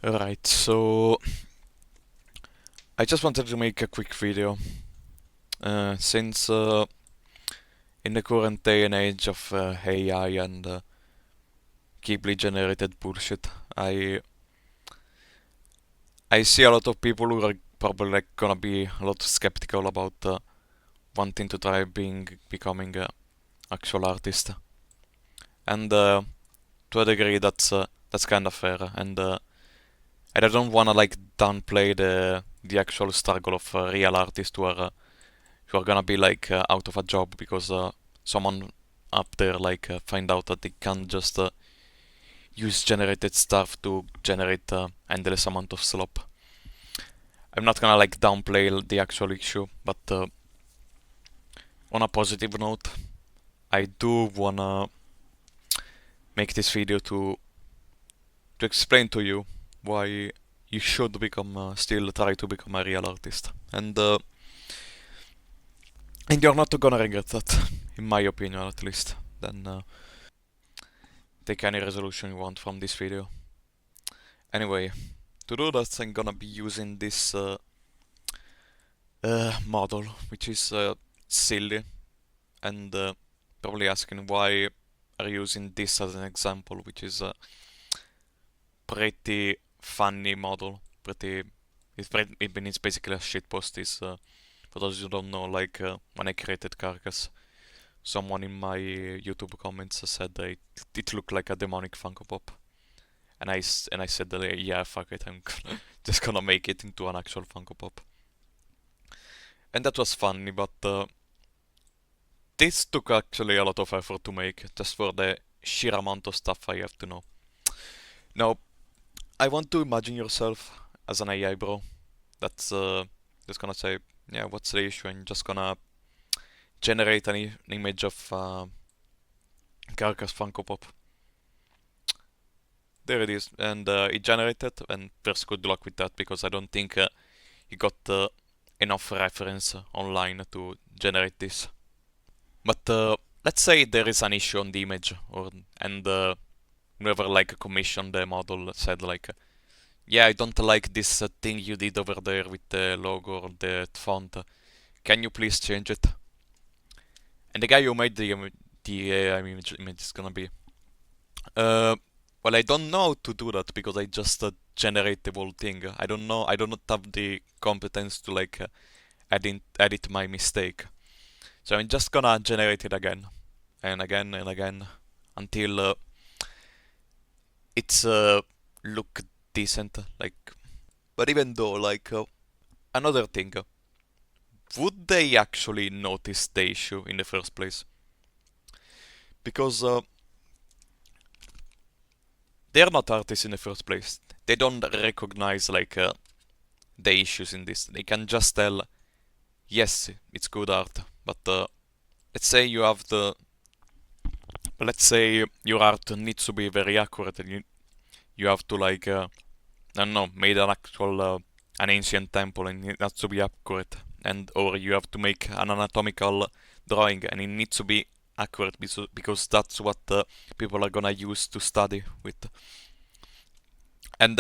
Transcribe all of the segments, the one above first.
Alright, so I just wanted to make a quick video. Since in the current day and age of AI and Ghibli generated bullshit, I see a lot of people who are probably like gonna be a lot skeptical about wanting to try becoming a actual artist, and to a degree that's kind of fair, and I don't wanna like downplay the actual struggle of real artists who are gonna be like out of a job because someone up there like find out that they can't just use generated stuff to generate endless amount of slop. I'm not gonna like downplay the actual issue, but on a positive note, I do wanna make this video to explain to you why you should become still try to become a real artist, and you're not gonna regret that, in my opinion at least. Then take any resolution you want from this video. Anyway, to do that, I'm gonna be using this model, which is silly, and probably asking why are you using this as an example, which is a pretty funny model. It's basically a shitpost. For those who don't know, like when I created Carcass, someone in my YouTube comments said that it looked like a demonic Funko Pop. And I said that yeah, fuck it, I'm just gonna make it into an actual Funko Pop. And that was funny, but this took actually a lot of effort to make, just for the sheer amount of stuff I have to know. Now, I want to imagine yourself as an AI bro that's just gonna say, yeah, what's the issue? And just gonna generate an image of Carcass Funko Pop. There it is, and it generated, and first good luck with that, because I don't think you got enough reference online to generate this. But let's say there is an issue on the image, and whoever like commissioned the model said like, yeah, I don't like this thing you did over there with the logo or the font. Can you please change it? And the guy who made the AI image is gonna be, uh, well, I don't know how to do that because I just generate the whole thing. I do not have the competence to like edit my mistake. So I'm just gonna generate it again and again and again until it's look decent. Like, but even though like another thing, would they actually notice the issue in the first place? Because they're not artists in the first place. They don't recognize like the issues in this. They can just tell, yes, it's good art, but let's say you have the let's say your art needs to be very accurate, and you have to like I don't know, made an actual an ancient temple, and it has to be accurate, and or you have to make an anatomical drawing, and it needs to be accurate because that's what people are gonna use to study with. And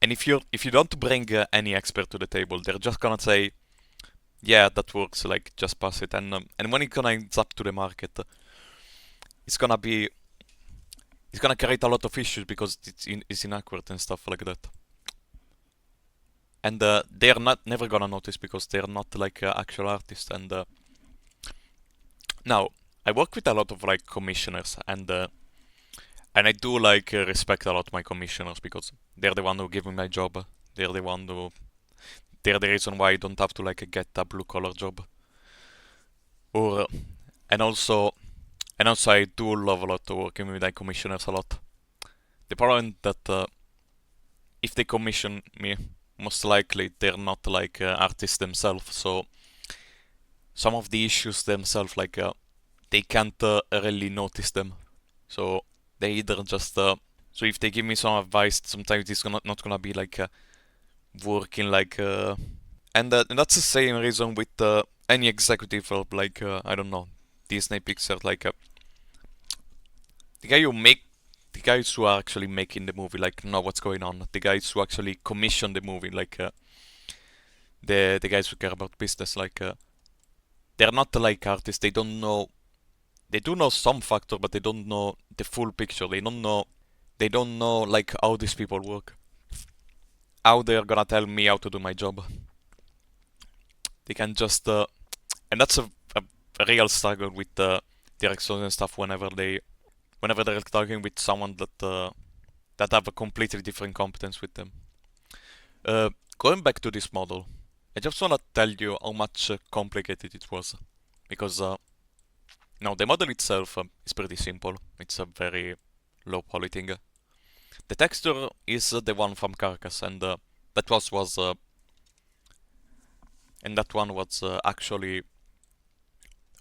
if you don't bring any expert to the table, they're just gonna say, yeah, that works, like just pass it. And when it gonna ends up to the market, it's gonna be it's gonna create a lot of issues because it's inaccurate and stuff like that. And they're not never gonna notice because they're not like actual artists. And now I work with a lot of like commissioners, and I do like respect a lot my commissioners because they're the one who give me my job. They're the one who they're the reason why I don't have to like get a blue collar job. Or and also and also I do love a lot working with my commissioners a lot. The problem that if they commission me, most likely they're not like artists themselves. So some of the issues themselves, like they can't really notice them. So they either just so if they give me some advice, sometimes it's not gonna be like working like and that's the same reason with any executive of like I don't know, Disney Pixar, like the guy who make the guys who are actually making the movie like know what's going on. The guys who actually commission the movie, like the guys who care about business, like they're not like artists. They don't know. They do know some factor, but they don't know the full picture. They don't know. They don't know like how these people work. How they're gonna tell me how to do my job. They can just and that's a real struggle with directors and stuff whenever they're talking with someone that have a completely different competence with them. Going back to this model, I just wanna tell you how much complicated it was, because now the model itself is pretty simple. It's a very low poly thing. The texture is the one from Carcass, and that was and that one was actually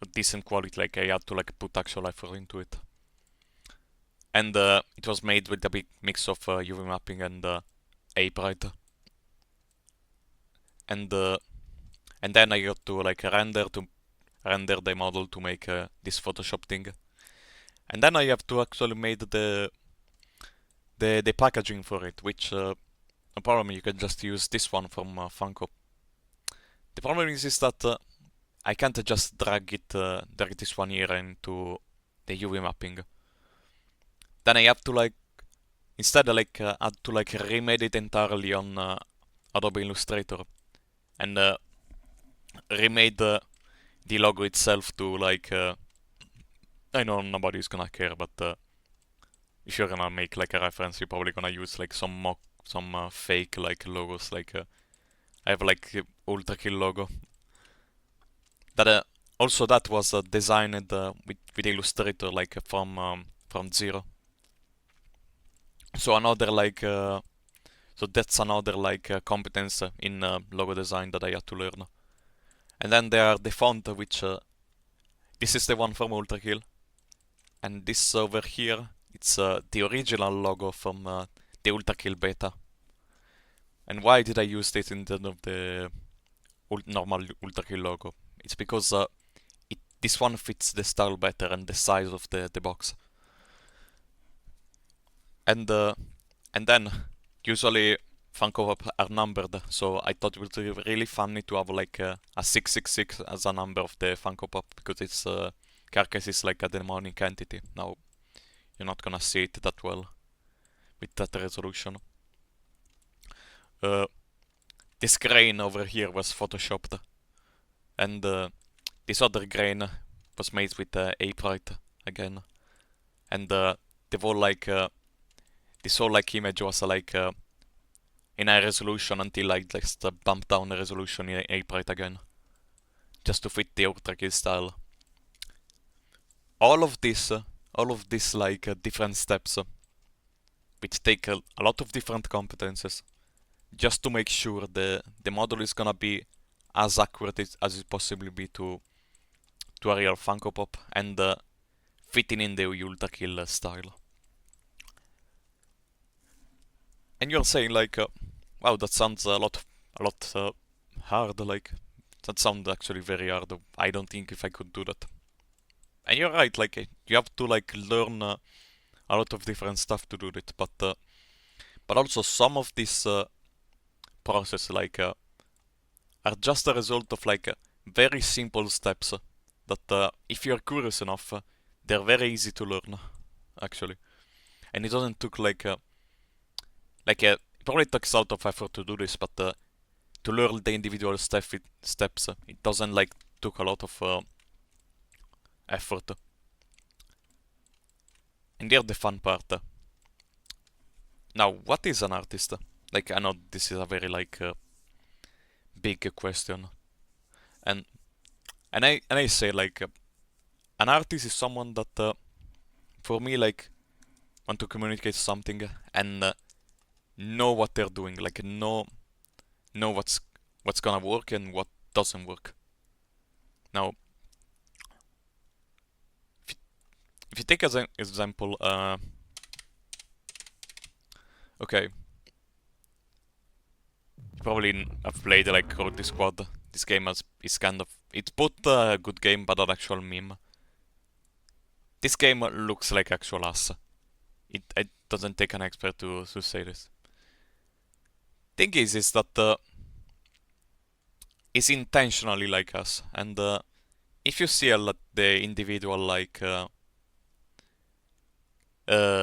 a decent quality. Like I had to like put actual effort into it, and it was made with a big mix of UV mapping and Ape-Rite, and then I got to like render the model to make this Photoshop thing, and then I have to actually make the packaging for it, which no problem. You can just use this one from Funko. The problem is that I can't just drag this one here into the UV mapping. Then I have to like instead like had to like remade it entirely on Adobe Illustrator, and remade the logo itself to like I know nobody's gonna care, but if you're gonna make like a reference, you're probably gonna use like some fake like logos. Like I have like Ultra Kill logo that also that was designed with Illustrator like from zero. So another like so that's another like competence in logo design that I had to learn. And then there are the font, which this is the one from Ultra Kill, and this over here it's the original logo from the Ultra Kill beta. And why did I use this instead of the normal Ultra Kill logo? It's because this one fits the style better and the size of the box. And then usually Funko Pop are numbered, so I thought it would be really funny to have like a 666 as a number of the Funko Pop, because it's Carcass is like a demonic entity. Now you're not gonna see it that well with that resolution. This grain over here was photoshopped, and this other grain was made with Ape-Rite again, and the whole like this whole like image was like in high resolution until I just bumped down the resolution in Ape-Rite again, just to fit the Ultra Kill style. All of this like different steps, which take a lot of different competences, just to make sure the model is gonna be as accurate as it possibly be to a real Funko Pop, and fitting in the Ultra Kill style. And you're saying like, wow, that sounds a lot hard. Like that sounds actually very hard. I don't think if I could do that. And you're right. Like you have to like learn a lot of different stuff to do it. But also some of this process like are just a result of like very simple steps that if you're curious enough, they're very easy to learn actually. And it doesn't took like it probably takes a lot of effort to do this, but to learn the individual steps, it doesn't like took a lot of effort. And here's the fun part. Now, what is an artist? Like, I know this is a very like big question, and I say like an artist is someone that for me like want to communicate something and know what they're doing, like know what's gonna work and what doesn't work. Now, if you take as an example, okay, you probably have played like Road Squad. This game is kind of it's both a good game but an actual meme. This game looks like actual ass. it doesn't take an expert to say this. Thing is that it's intentionally like us, and if you see a lot the individual like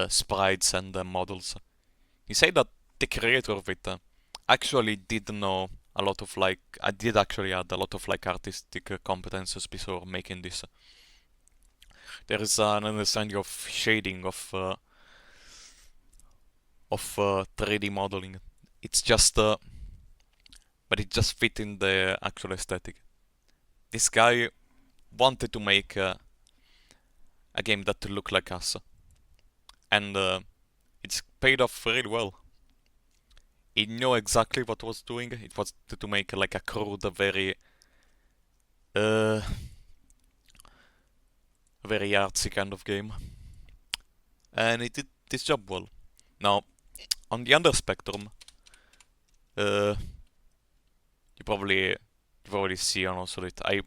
sprites and models, you say that the creator of it actually did know a lot of like I did actually add a lot of like artistic competences before making this. There is an understanding of shading of 3D modeling. It's just but it just fit in the actual aesthetic. This guy wanted to make a game that looked like us, and it's paid off really well. He knew exactly what was doing. It was to make like a crude, uh, very artsy kind of game, and it did this job well. Now, on the other spectrum, uh, you probably see and also that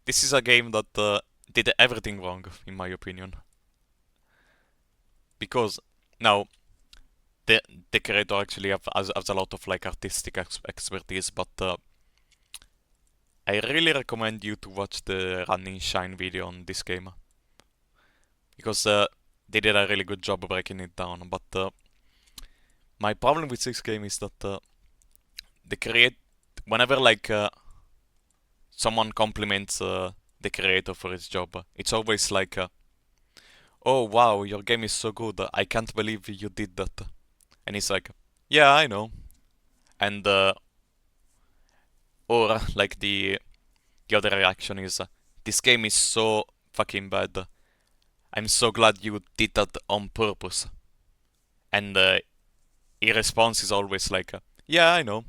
this is a game that did everything wrong in my opinion, because now the the creator actually has a lot of like artistic expertise, but I really recommend you to watch the Running Shine video on this game, because they did a really good job of breaking it down. But my problem with this game is that the create whenever like someone compliments the creator for his job, it's always like, "Oh wow, your game is so good! I can't believe you did that." And he's like, "Yeah, I know." And or like the other reaction is, "This game is so fucking bad. I'm so glad you did that on purpose." And his response is always like, "Yeah, I know."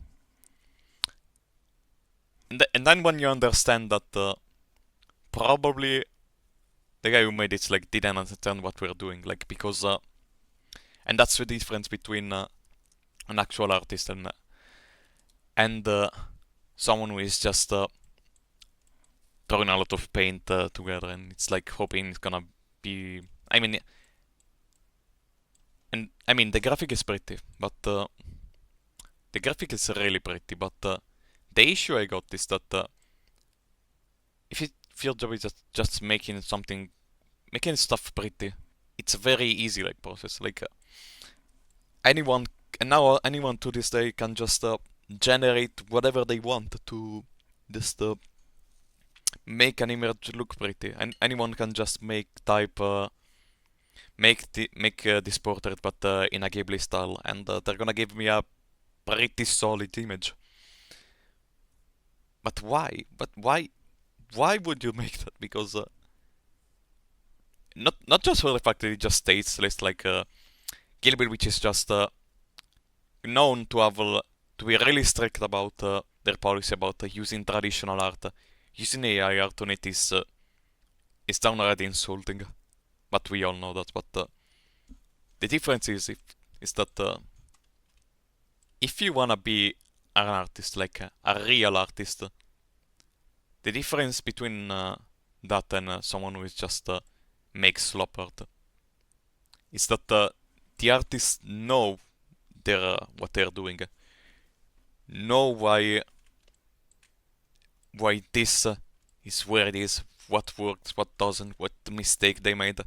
And then when you understand that probably the guy who made it like didn't understand what we're doing, like because and that's the difference between an actual artist and someone who is just throwing a lot of paint together, and it's like hoping it's gonna be. I mean the graphic is pretty, but the graphic is really pretty, but the issue I got is that if your job is just making something, making stuff pretty, it's a very easy like process. Like anyone, and now anyone to this day can just generate whatever they want to just make an image look pretty, and anyone can just make this portrait, but in a Ghibli style, and they're gonna give me a pretty solid image. But why? Why would you make that? Because not just for the fact that it just states list like Ghibli, which is just known to have to be really strict about their policy about using traditional art. Using AI art on it is downright insulting, but we all know that. But the difference is that if you wanna be an artist, like a real artist, the difference between that and someone who is just makes slop art is that the artists know what they're doing, know why this is where it is, what works, what doesn't, what mistake they made,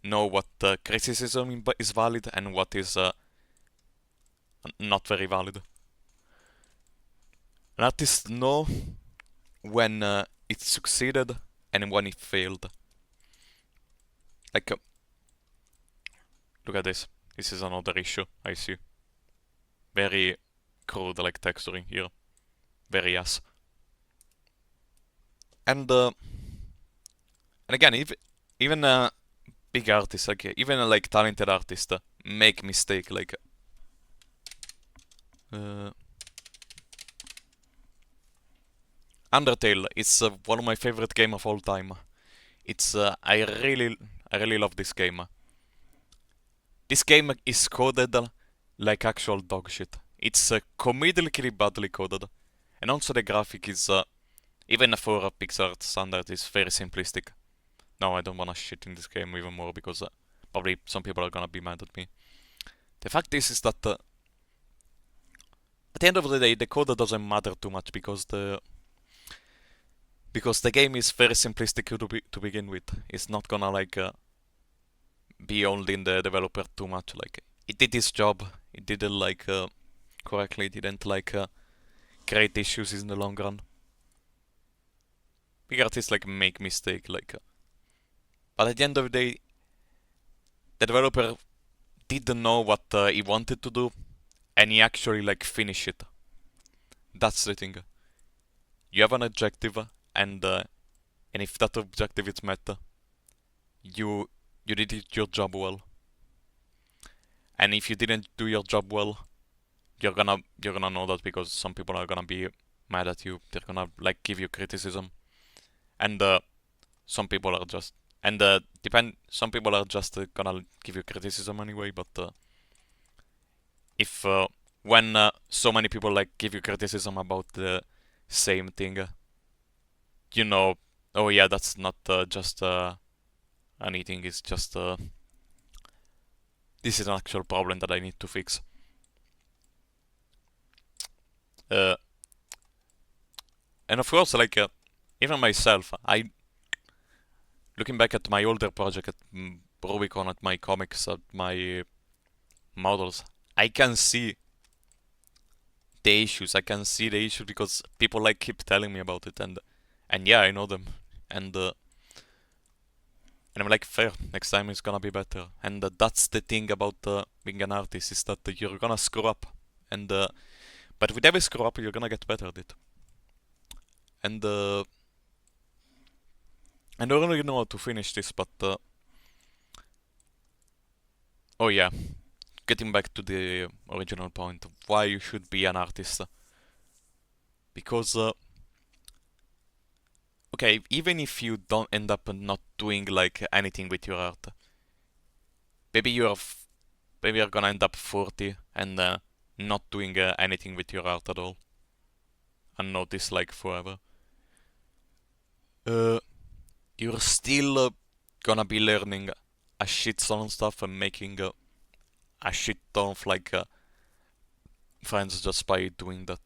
know what criticism is valid and what is not very valid. An artist know when it succeeded and when it failed. Like, look at this. This is another issue I see. Very crude, like texturing here. Very ass. And again, even big artists, like even like talented artists, make mistake. Like, Undertale is one of my favorite game of all time. It's I really love this game. This game is coded like actual dog shit. It's comedically badly coded, and also the graphic is even for a Pixar standard is very simplistic. Now I don't wanna shit in this game even more because Probably some people are gonna be mad at me. The fact is that at the end of the day, the code doesn't matter too much because the game is very simplistic to begin with. It's not gonna be only in the developer too much. Like it did its job. It didn't correctly. It didn't create issues in the long run. Big artists make mistake but at the end of the day, the developer didn't know what he wanted to do, and he actually finished it. That's the thing. You have an objective, and if that objective is met, you you did your job well. And if you didn't do your job well, you're gonna know that because some people are gonna be mad at you. They're gonna give you criticism, and some people are just and depend. Some people are just gonna give you criticism anyway. But if when so many people give you criticism about the same thing, you know, oh yeah, that's not just anything. It's just this is an actual problem that I need to fix. Uh, and of course, even myself, I looking back at my older project, at Rubicon, at my comics, at my models, I can see the issues. I can see the issue because people keep telling me about it, and yeah, I know them, and I'm fair. Next time it's gonna be better, and that's the thing about being an artist is that you're gonna screw up, and but with every screw up, you're gonna get better at it, and I don't really know how to finish this, but oh yeah, getting back to the original point, why you should be an artist, because okay, even if you don't end up not doing anything with your art, maybe maybe you're gonna end up 40 and not doing anything with your art at all, and notice forever. Uh, you're still gonna be learning a shit ton of stuff and making a shit ton of friends just by doing that.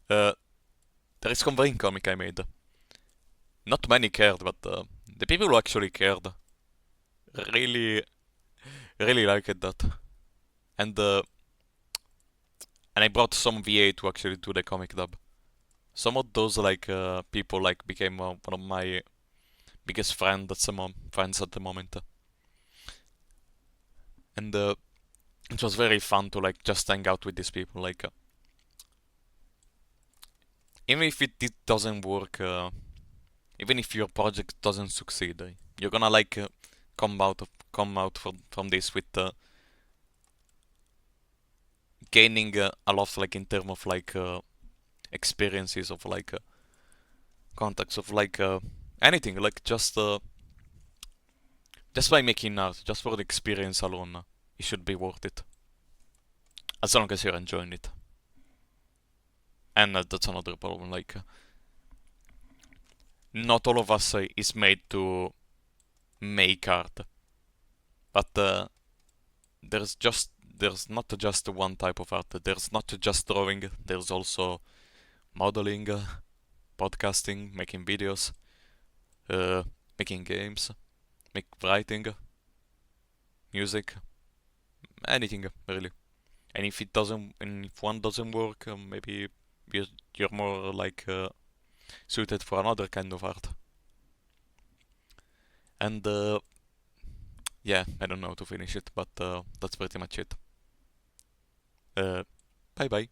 There is Conveying comic I made. Not many cared, but the people who actually cared really, really liked that. And and I brought some VA to actually do the comic dub. Some of those people became one of my biggest friends at the moment. And it was very fun to just hang out with these people. Even if it doesn't work, even if your project doesn't succeed, you're gonna come out from this with gaining a lot in terms of experiences of contacts of anything just by making art, just for the experience alone, it should be worth it as long as you're enjoying it. And that's another problem. Not all of us is made to make art, but there's not just one type of art. There's not just drawing. There's also modeling, podcasting, making videos, making games, writing, music, anything really. And if one doesn't work, maybe you're more suited for another kind of art. And yeah, I don't know how to finish it, but that's pretty much it. Bye bye.